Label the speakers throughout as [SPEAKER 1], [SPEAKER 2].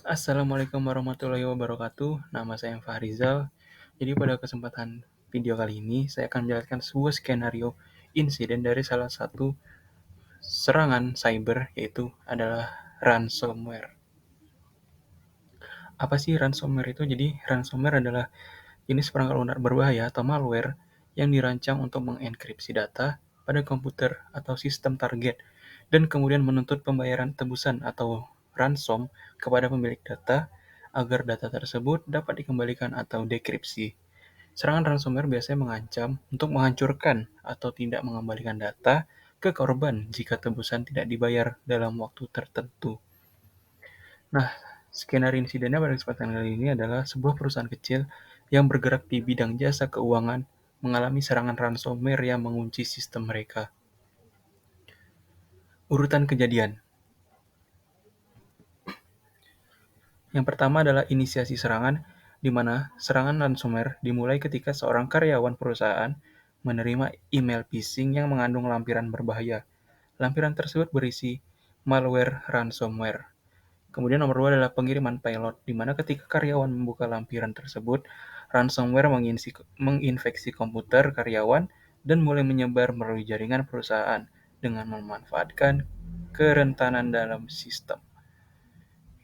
[SPEAKER 1] Assalamualaikum warahmatullahi wabarakatuh. Nama saya Fahrizal. Jadi pada kesempatan video kali ini, saya akan menjelaskan sebuah skenario insiden dari salah satu serangan cyber, yaitu adalah ransomware. Apa sih ransomware itu? Jadi ransomware adalah jenis perangkat lunak berbahaya atau malware yang dirancang untuk mengenkripsi data pada komputer atau sistem target dan kemudian menuntut pembayaran tebusan atau ransom kepada pemilik data agar data tersebut dapat dikembalikan atau dekripsi. Serangan ransomware biasanya mengancam untuk menghancurkan atau tidak mengembalikan data ke korban jika tebusan tidak dibayar dalam waktu tertentu. Nah, skenario insidennya pada kesempatan kali ini adalah sebuah perusahaan kecil yang bergerak di bidang jasa keuangan mengalami serangan ransomware yang mengunci sistem mereka. Urutan kejadian. Yang pertama adalah inisiasi serangan, di mana serangan ransomware dimulai ketika seorang karyawan perusahaan menerima email phishing yang mengandung lampiran berbahaya. Lampiran tersebut berisi malware ransomware. Kemudian nomor 2 adalah pengiriman payload, di mana ketika karyawan membuka lampiran tersebut, ransomware menginfeksi komputer karyawan dan mulai menyebar melalui jaringan perusahaan dengan memanfaatkan kerentanan dalam sistem.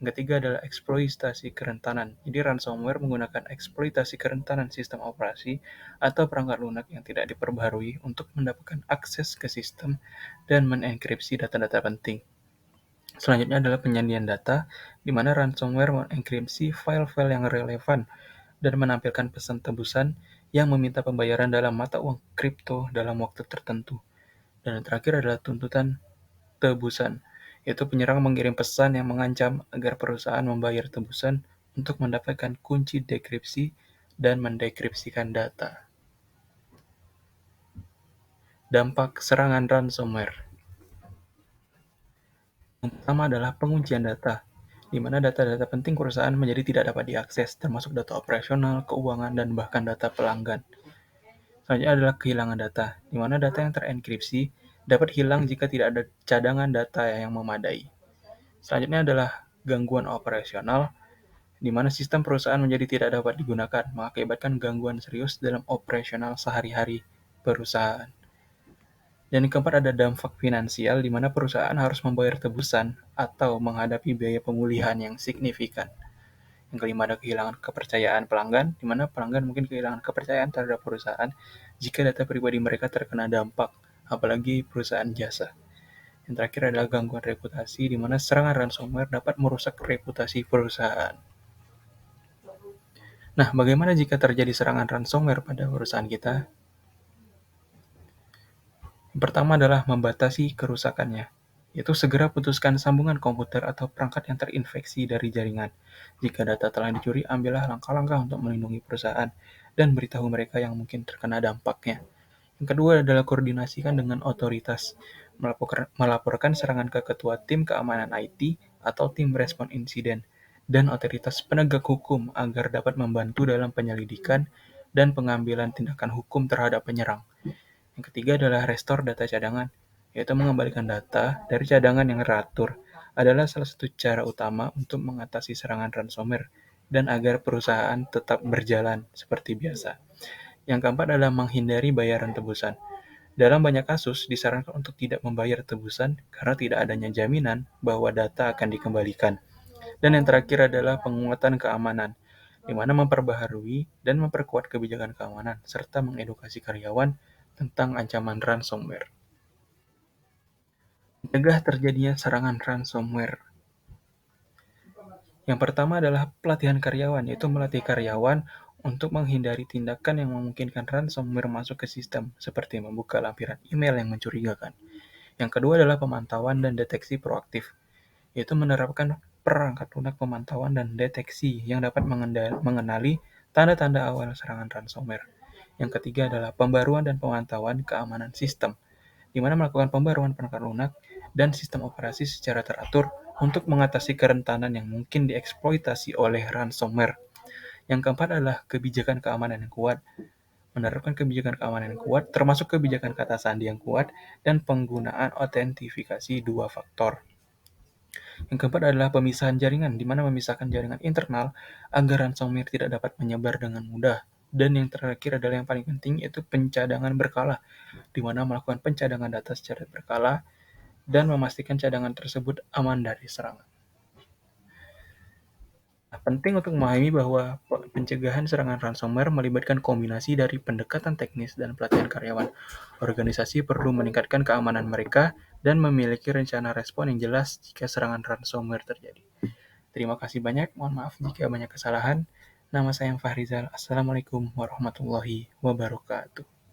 [SPEAKER 1] Yang ketiga adalah eksploitasi kerentanan. Jadi ransomware menggunakan eksploitasi kerentanan sistem operasi atau perangkat lunak yang tidak diperbaharui untuk mendapatkan akses ke sistem dan mengenkripsi data-data penting. Selanjutnya adalah penyandian data, di mana ransomware mengenkripsi file-file yang relevan dan menampilkan pesan tebusan yang meminta pembayaran dalam mata uang kripto dalam waktu tertentu. Dan yang terakhir adalah tuntutan tebusan, yaitu penyerang mengirim pesan yang mengancam agar perusahaan membayar tebusan untuk mendapatkan kunci dekripsi dan mendekripsikan data. Dampak serangan ransomware. Yang pertama adalah penguncian data, di mana data-data penting perusahaan menjadi tidak dapat diakses, termasuk data operasional, keuangan, dan bahkan data pelanggan. Selanjutnya adalah kehilangan data, di mana data yang terenkripsi dapat hilang jika tidak ada cadangan data yang memadai. Selanjutnya adalah gangguan operasional, di mana sistem perusahaan menjadi tidak dapat digunakan, mengakibatkan gangguan serius dalam operasional sehari-hari perusahaan. Dan yang keempat ada dampak finansial, di mana perusahaan harus membayar tebusan atau menghadapi biaya pemulihan yang signifikan. Yang kelima ada kehilangan kepercayaan pelanggan, di mana pelanggan mungkin kehilangan kepercayaan terhadap perusahaan jika data pribadi mereka terkena dampak, apalagi perusahaan jasa. Yang terakhir adalah gangguan reputasi, di mana serangan ransomware dapat merusak reputasi perusahaan. Nah, bagaimana jika terjadi serangan ransomware pada perusahaan kita? Yang pertama adalah membatasi kerusakannya, yaitu segera putuskan sambungan komputer atau perangkat yang terinfeksi dari jaringan. Jika data telah dicuri, ambillah langkah-langkah untuk melindungi perusahaan dan beritahu mereka yang mungkin terkena dampaknya. Yang kedua adalah koordinasikan dengan otoritas, melaporkan serangan ke ketua tim keamanan IT atau tim respon insiden, dan otoritas penegak hukum agar dapat membantu dalam penyelidikan dan pengambilan tindakan hukum terhadap penyerang. Yang ketiga adalah restore data cadangan, yaitu mengembalikan data dari cadangan yang teratur adalah salah satu cara utama untuk mengatasi serangan ransomware dan agar perusahaan tetap berjalan seperti biasa. Yang keempat adalah menghindari bayaran tebusan. Dalam banyak kasus, disarankan untuk tidak membayar tebusan karena tidak adanya jaminan bahwa data akan dikembalikan. Dan yang terakhir adalah penguatan keamanan, di mana memperbaharui dan memperkuat kebijakan keamanan, serta mengedukasi karyawan tentang ancaman ransomware. Mencegah terjadinya serangan ransomware. Yang pertama adalah pelatihan karyawan, yaitu melatih karyawan untuk menghindari tindakan yang memungkinkan ransomware masuk ke sistem, seperti membuka lampiran email yang mencurigakan. Yang kedua adalah pemantauan dan deteksi proaktif, yaitu menerapkan perangkat lunak pemantauan dan deteksi yang dapat mengenali tanda-tanda awal serangan ransomware. Yang ketiga adalah pembaruan dan pemantauan keamanan sistem, di mana melakukan pembaruan perangkat lunak dan sistem operasi secara teratur untuk mengatasi kerentanan yang mungkin dieksploitasi oleh ransomware. Yang keempat adalah kebijakan keamanan yang kuat, menerapkan kebijakan keamanan yang kuat, termasuk kebijakan kata sandi yang kuat, dan penggunaan autentifikasi dua faktor. Yang keempat adalah pemisahan jaringan, di mana memisahkan jaringan internal agar ransomware tidak dapat menyebar dengan mudah. Dan yang terakhir adalah yang paling penting, yaitu pencadangan berkala, di mana melakukan pencadangan data secara berkala dan memastikan cadangan tersebut aman dari serangan. Nah, penting untuk memahami bahwa pencegahan serangan ransomware melibatkan kombinasi dari pendekatan teknis dan pelatihan karyawan. Organisasi perlu meningkatkan keamanan mereka dan memiliki rencana respon yang jelas jika serangan ransomware terjadi. Terima kasih banyak, mohon maaf jika banyak kesalahan. Nama saya Fahrizal. Assalamualaikum warahmatullahi wabarakatuh.